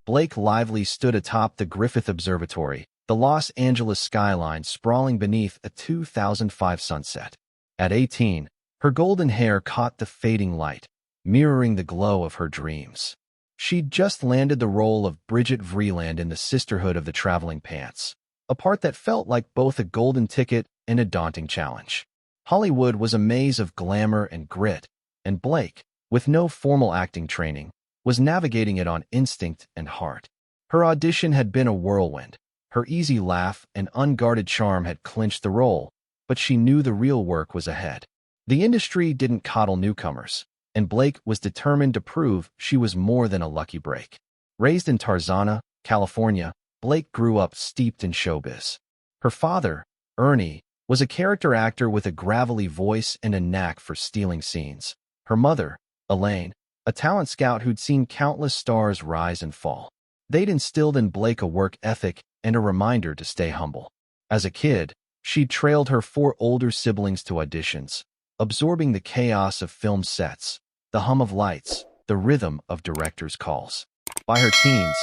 Blake Lively stood atop the Griffith Observatory, the Los Angeles skyline sprawling beneath a 2005 sunset. At 18, her golden hair caught the fading light, mirroring the glow of her dreams. She'd just landed the role of Bridget Vreeland in the Sisterhood of the Traveling Pants, a part that felt like both a golden ticket and a daunting challenge. Hollywood was a maze of glamour and grit, and Blake, with no formal acting training, was navigating it on instinct and heart. Her audition had been a whirlwind. Her easy laugh and unguarded charm had clinched the role, but she knew the real work was ahead. The industry didn't coddle newcomers, and Blake was determined to prove she was more than a lucky break. Raised in Tarzana, California, Blake grew up steeped in showbiz. Her father, Ernie, was a character actor with a gravelly voice and a knack for stealing scenes. Her mother, Elaine, a talent scout who'd seen countless stars rise and fall. They'd instilled in Blake a work ethic and a reminder to stay humble. As a kid, she'd trailed her 4 older siblings to auditions, absorbing the chaos of film sets, the hum of lights, the rhythm of directors' calls. By her teens,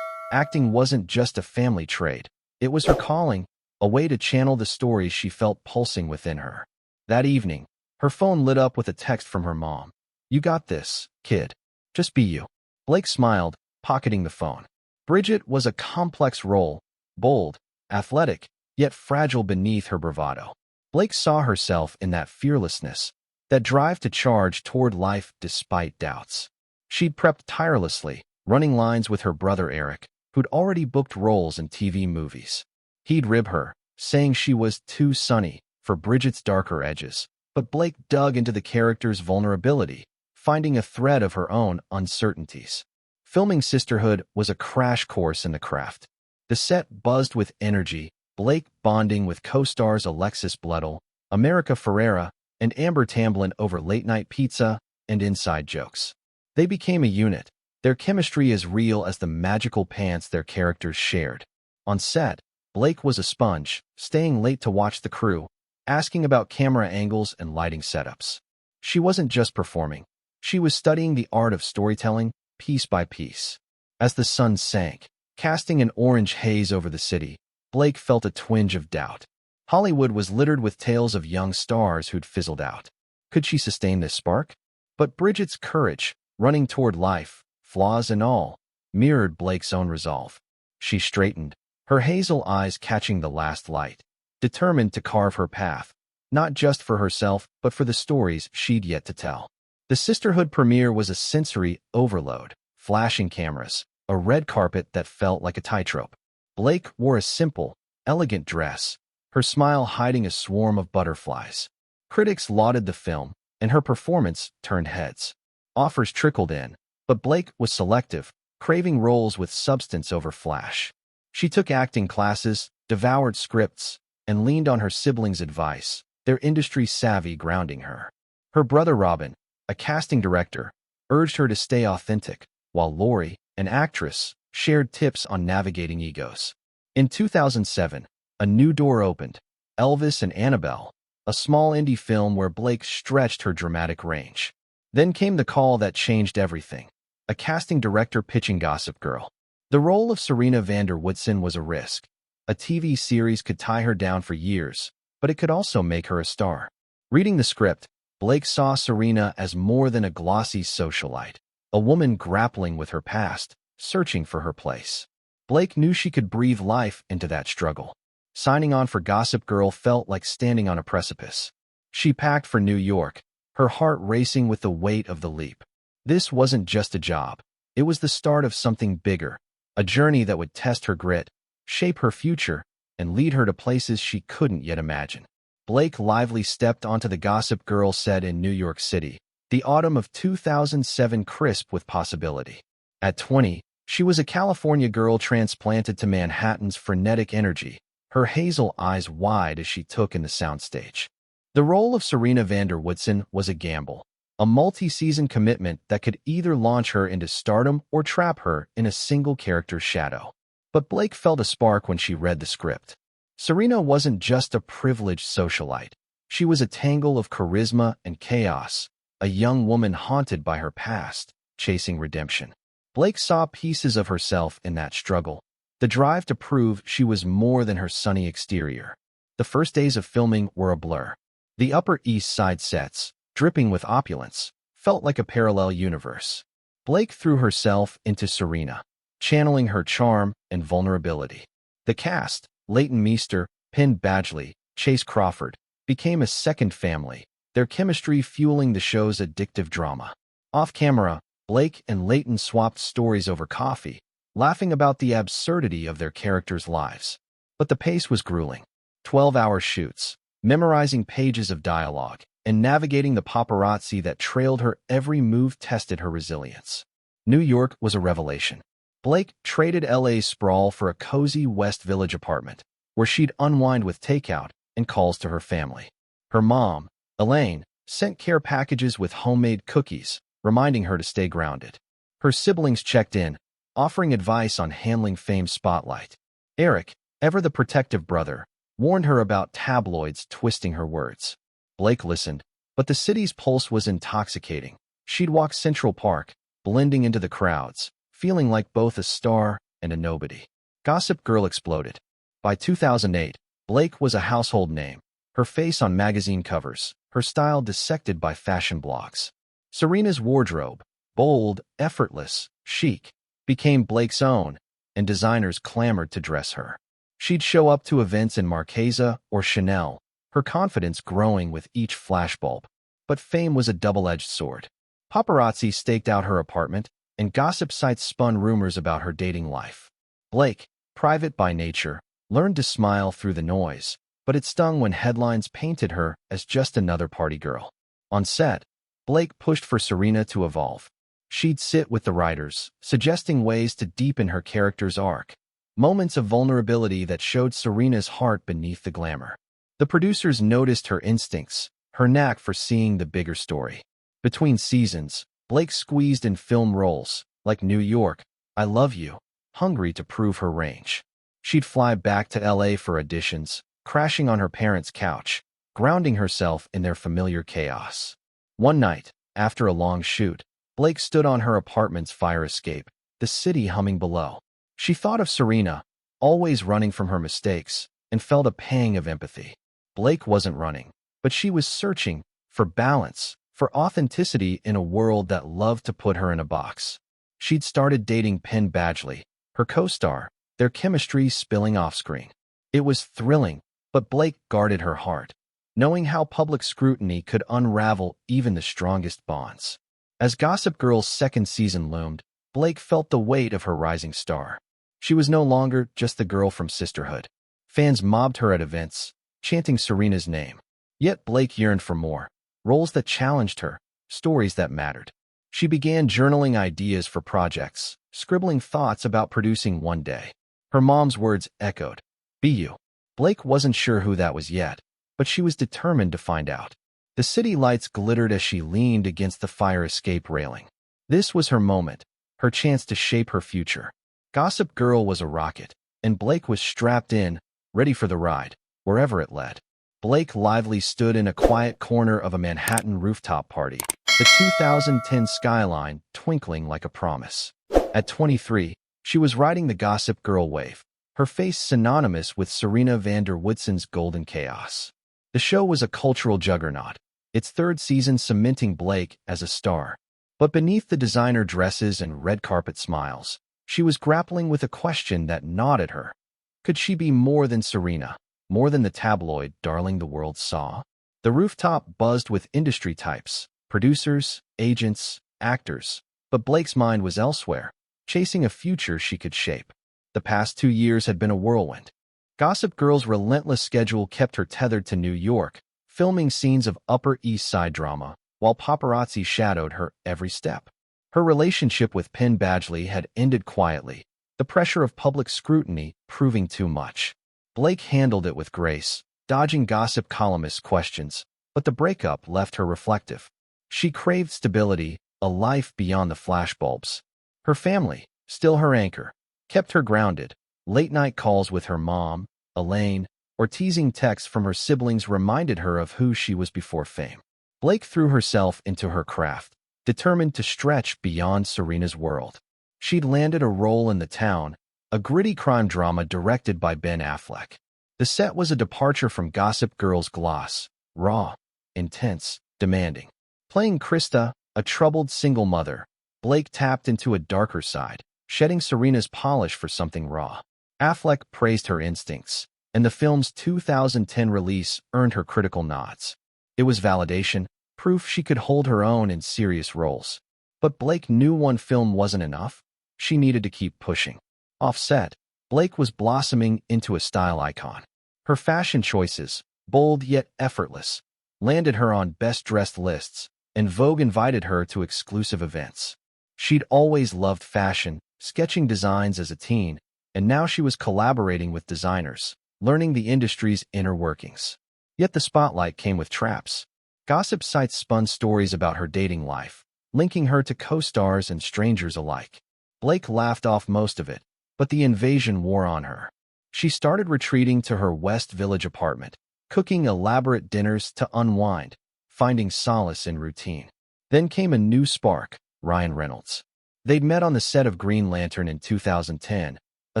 acting wasn't just a family trait. It was her calling, a way to channel the stories she felt pulsing within her. That evening, her phone lit up with a text from her mom. "You got this, kid. Just be you." Blake smiled, pocketing the phone. Bridget was a complex role, bold, athletic, yet fragile beneath her bravado. Blake saw herself in that fearlessness, that drive to charge toward life despite doubts. She'd prepped tirelessly, running lines with her brother Eric, who'd already booked roles in TV movies. He'd rib her, saying she was too sunny for Bridget's darker edges, but Blake dug into the character's vulnerability, finding a thread of her own uncertainties. Filming Sisterhood was a crash course in the craft. The set buzzed with energy, Blake bonding with co-stars Alexis Bledel, America Ferrera, and Amber Tamblyn over late-night pizza and inside jokes. They became a unit, their chemistry as real as the magical pants their characters shared. On set, Blake was a sponge, staying late to watch the crew, asking about camera angles and lighting setups. She wasn't just performing. She was studying the art of storytelling, piece by piece. As the sun sank, casting an orange haze over the city, Blake felt a twinge of doubt. Hollywood was littered with tales of young stars who'd fizzled out. Could she sustain this spark? But Bridget's courage, running toward life, flaws and all, mirrored Blake's own resolve. She straightened, her hazel eyes catching the last light, determined to carve her path, not just for herself, but for the stories she'd yet to tell. The Sisterhood premiere was a sensory overload, flashing cameras, a red carpet that felt like a tightrope. Blake wore a simple, elegant dress, her smile hiding a swarm of butterflies. Critics lauded the film, and her performance turned heads. Offers trickled in, but Blake was selective, craving roles with substance over flash. She took acting classes, devoured scripts, and leaned on her siblings' advice, their industry savvy grounding her. Her brother Robin, a casting director, urged her to stay authentic, while Lori, an actress, shared tips on navigating egos. In 2007, a new door opened, Elvis and Annabelle, a small indie film where Blake stretched her dramatic range. Then came the call that changed everything, a casting director pitching Gossip Girl. The role of Serena Woodsen was a risk. A TV series could tie her down for years, but it could also make her a star. Reading the script, Blake saw Serena as more than a glossy socialite, a woman grappling with her past, searching for her place. Blake knew she could breathe life into that struggle. Signing on for Gossip Girl felt like standing on a precipice. She packed for New York, her heart racing with the weight of the leap. This wasn't just a job. It was the start of something bigger, a journey that would test her grit, shape her future, and lead her to places she couldn't yet imagine. Blake Lively stepped onto the Gossip Girl set in New York City, the autumn of 2007, crisp with possibility. At 20, she was a California girl transplanted to Manhattan's frenetic energy, her hazel eyes wide as she took in the soundstage. The role of Serena Woodsen was a gamble, a multi-season commitment that could either launch her into stardom or trap her in a single character's shadow. But Blake felt a spark when she read the script. Serena wasn't just a privileged socialite. She was a tangle of charisma and chaos, a young woman haunted by her past, chasing redemption. Blake saw pieces of herself in that struggle, the drive to prove she was more than her sunny exterior. The first days of filming were a blur. The Upper East Side sets, dripping with opulence, felt like a parallel universe. Blake threw herself into Serena, channeling her charm and vulnerability. The cast, Leighton Meester, Penn Badgley, Chase Crawford, became a second family, their chemistry fueling the show's addictive drama. Off-camera, Blake and Leighton swapped stories over coffee, laughing about the absurdity of their characters' lives. But the pace was grueling. 12-hour shoots, memorizing pages of dialogue, and navigating the paparazzi that trailed her every move tested her resilience. New York was a revelation. Blake traded LA's sprawl for a cozy West Village apartment, where she'd unwind with takeout and calls to her family. Her mom, Elaine, sent care packages with homemade cookies, reminding her to stay grounded. Her siblings checked in, offering advice on handling fame's spotlight. Eric, ever the protective brother, warned her about tabloids twisting her words. Blake listened, but the city's pulse was intoxicating. She'd walk Central Park, blending into the crowds, feeling like both a star and a nobody. Gossip Girl exploded. By 2008, Blake was a household name, her face on magazine covers, her style dissected by fashion blogs. Serena's wardrobe, bold, effortless, chic, became Blake's own, and designers clamored to dress her. She'd show up to events in Marchesa or Chanel, her confidence growing with each flashbulb. But fame was a double-edged sword. Paparazzi staked out her apartment, and gossip sites spun rumors about her dating life. Blake, private by nature, learned to smile through the noise, but it stung when headlines painted her as just another party girl. On set, Blake pushed for Serena to evolve. She'd sit with the writers, suggesting ways to deepen her character's arc, moments of vulnerability that showed Serena's heart beneath the glamour. The producers noticed her instincts, her knack for seeing the bigger story. Between seasons, Blake squeezed in film roles, like New York, I Love You, hungry to prove her range. She'd fly back to LA for auditions, crashing on her parents' couch, grounding herself in their familiar chaos. One night, after a long shoot, Blake stood on her apartment's fire escape, the city humming below. She thought of Serena, always running from her mistakes, and felt a pang of empathy. Blake wasn't running, but she was searching for balance, for authenticity in a world that loved to put her in a box. She'd started dating Penn Badgley, her co-star, their chemistry spilling off-screen. It was thrilling, but Blake guarded her heart, knowing how public scrutiny could unravel even the strongest bonds. As Gossip Girl's second season loomed, Blake felt the weight of her rising star. She was no longer just the girl from Sisterhood. Fans mobbed her at events, chanting Serena's name. Yet Blake yearned for more, roles that challenged her, stories that mattered. She began journaling ideas for projects, scribbling thoughts about producing one day. Her mom's words echoed, "Be you." Blake wasn't sure who that was yet, but she was determined to find out. The city lights glittered as she leaned against the fire escape railing. This was her moment, her chance to shape her future. Gossip Girl was a rocket, and Blake was strapped in, ready for the ride, wherever it led. Blake Lively stood in a quiet corner of a Manhattan rooftop party, the 2010 skyline twinkling like a promise. At 23, she was riding the Gossip Girl wave, her face synonymous with Serena van der Woodsen's golden chaos. The show was a cultural juggernaut, its third season cementing Blake as a star. But beneath the designer dresses and red carpet smiles, she was grappling with a question that gnawed at her. Could she be more than Serena, more than the tabloid darling the world saw? The rooftop buzzed with industry types, producers, agents, actors, but Blake's mind was elsewhere, chasing a future she could shape. The past 2 years had been a whirlwind. Gossip Girl's relentless schedule kept her tethered to New York, filming scenes of Upper East Side drama, while paparazzi shadowed her every step. Her relationship with Penn Badgley had ended quietly, the pressure of public scrutiny proving too much. Blake handled it with grace, dodging gossip columnists' questions, but the breakup left her reflective. She craved stability, a life beyond the flashbulbs. Her family, still her anchor, kept her grounded. Late-night calls with her mom, Elaine, or teasing texts from her siblings reminded her of who she was before fame. Blake threw herself into her craft, determined to stretch beyond Serena's world. She'd landed a role in The Town, a gritty crime drama directed by Ben Affleck. The set was a departure from Gossip Girl's gloss, raw, intense, demanding. Playing Krista, a troubled single mother, Blake tapped into a darker side, shedding Serena's polish for something raw. Affleck praised her instincts, and the film's 2010 release earned her critical nods. It was validation, proof she could hold her own in serious roles. But Blake knew one film wasn't enough. She needed to keep pushing. Off-set, Blake was blossoming into a style icon. Her fashion choices, bold yet effortless, landed her on best-dressed lists, and Vogue invited her to exclusive events. She'd always loved fashion, sketching designs as a teen, and now she was collaborating with designers, learning the industry's inner workings. Yet the spotlight came with traps. Gossip sites spun stories about her dating life, linking her to co-stars and strangers alike. Blake laughed off most of it, but the invasion wore on her. She started retreating to her West Village apartment, cooking elaborate dinners to unwind, finding solace in routine. Then came a new spark, Ryan Reynolds. They'd met on the set of Green Lantern in 2010, a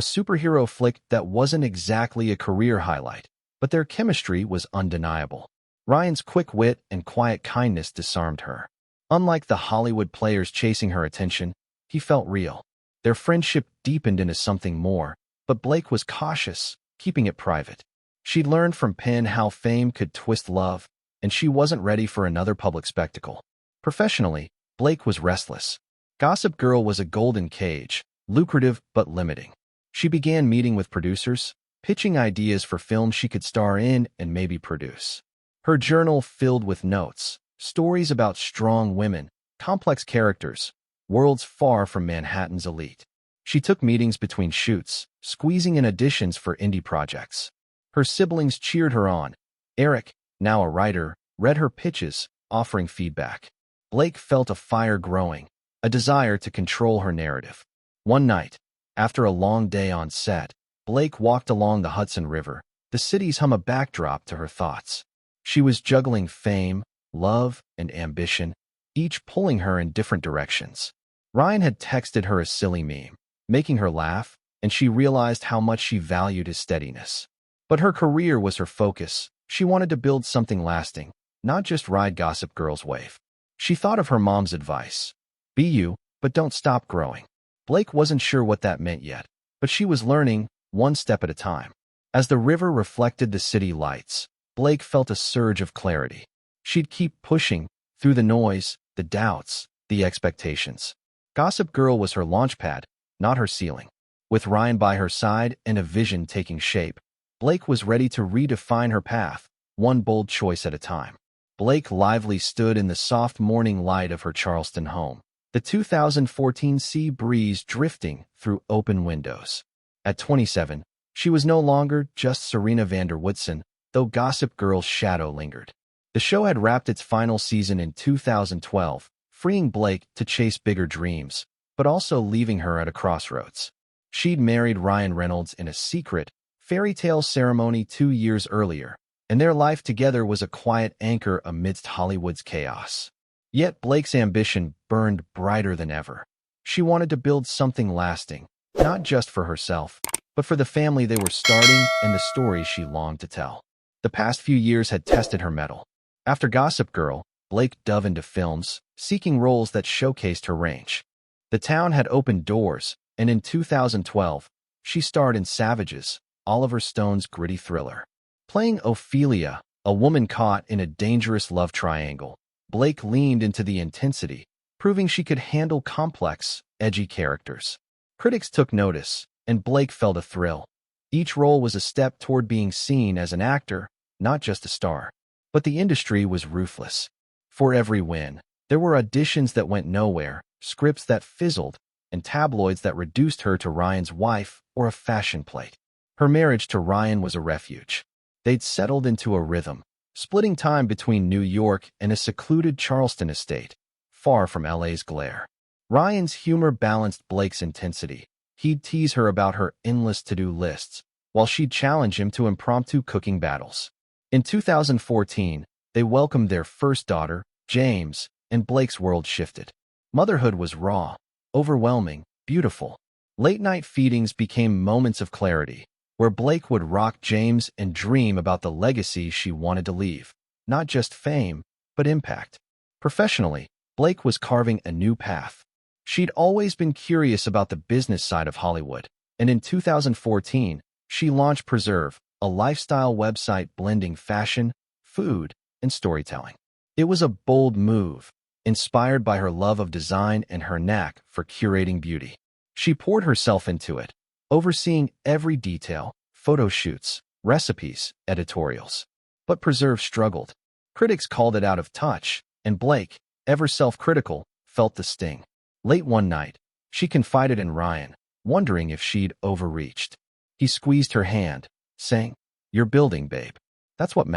superhero flick that wasn't exactly a career highlight, but their chemistry was undeniable. Ryan's quick wit and quiet kindness disarmed her. Unlike the Hollywood players chasing her attention, he felt real. Their friendship deepened into something more, but Blake was cautious, keeping it private. She'd learned from Penn how fame could twist love, and she wasn't ready for another public spectacle. Professionally, Blake was restless. Gossip Girl was a golden cage, lucrative but limiting. She began meeting with producers, pitching ideas for films she could star in and maybe produce. Her journal filled with notes, stories about strong women, complex characters, worlds far from Manhattan's elite. She took meetings between shoots, squeezing in auditions for indie projects. Her siblings cheered her on. Eric, now a writer, read her pitches, offering feedback. Blake felt a fire growing, a desire to control her narrative. One night, after a long day on set, Blake walked along the Hudson River, the city's hum a backdrop to her thoughts. She was juggling fame, love, and ambition, each pulling her in different directions. Ryan had texted her a silly meme, making her laugh, and she realized how much she valued his steadiness. But her career was her focus. She wanted to build something lasting, not just ride Gossip Girl's wave. She thought of her mom's advice. Be you, but don't stop growing. Blake wasn't sure what that meant yet, but she was learning, one step at a time. As the river reflected the city lights, Blake felt a surge of clarity. She'd keep pushing, through the noise, the doubts, the expectations. Gossip Girl was her launchpad, not her ceiling. With Ryan by her side and a vision taking shape, Blake was ready to redefine her path, one bold choice at a time. Blake lively stood in the soft morning light of her Charleston home, the 2014 sea breeze drifting through open windows. At 27, she was no longer just Serena Woodsen, though Gossip Girl's shadow lingered. The show had wrapped its final season in 2012, freeing Blake to chase bigger dreams, but also leaving her at a crossroads. She'd married Ryan Reynolds in a secret, fairy tale ceremony 2 years earlier, and their life together was a quiet anchor amidst Hollywood's chaos. Yet Blake's ambition burned brighter than ever. She wanted to build something lasting, not just for herself, but for the family they were starting and the stories she longed to tell. The past few years had tested her mettle. After Gossip Girl, Blake dove into films, seeking roles that showcased her range. The Town had opened doors, and in 2012, she starred in Savages, Oliver Stone's gritty thriller. Playing Ophelia, a woman caught in a dangerous love triangle, Blake leaned into the intensity, proving she could handle complex, edgy characters. Critics took notice, and Blake felt a thrill. Each role was a step toward being seen as an actor, not just a star. But the industry was ruthless. For every win, there were auditions that went nowhere, scripts that fizzled, and tabloids that reduced her to Ryan's wife or a fashion plate. Her marriage to Ryan was a refuge. They'd settled into a rhythm, splitting time between New York and a secluded Charleston estate, far from LA's glare. Ryan's humor balanced Blake's intensity. He'd tease her about her endless to-do lists, while she'd challenge him to impromptu cooking battles. In 2014, they welcomed their first daughter, James, and Blake's world shifted. Motherhood was raw, overwhelming, beautiful. Late-night feedings became moments of clarity, where Blake would rock James and dream about the legacy she wanted to leave. Not just fame, but impact. Professionally, Blake was carving a new path. She'd always been curious about the business side of Hollywood, and in 2014, she launched Preserve, a lifestyle website blending fashion, food, and storytelling. It was a bold move, inspired by her love of design and her knack for curating beauty. She poured herself into it, overseeing every detail, photo shoots, recipes, editorials. But Preserve struggled. Critics called it out of touch, and Blake, ever self-critical, felt the sting. Late one night, she confided in Ryan, wondering if she'd overreached. He squeezed her hand, saying, "You're building, babe. That's what matters."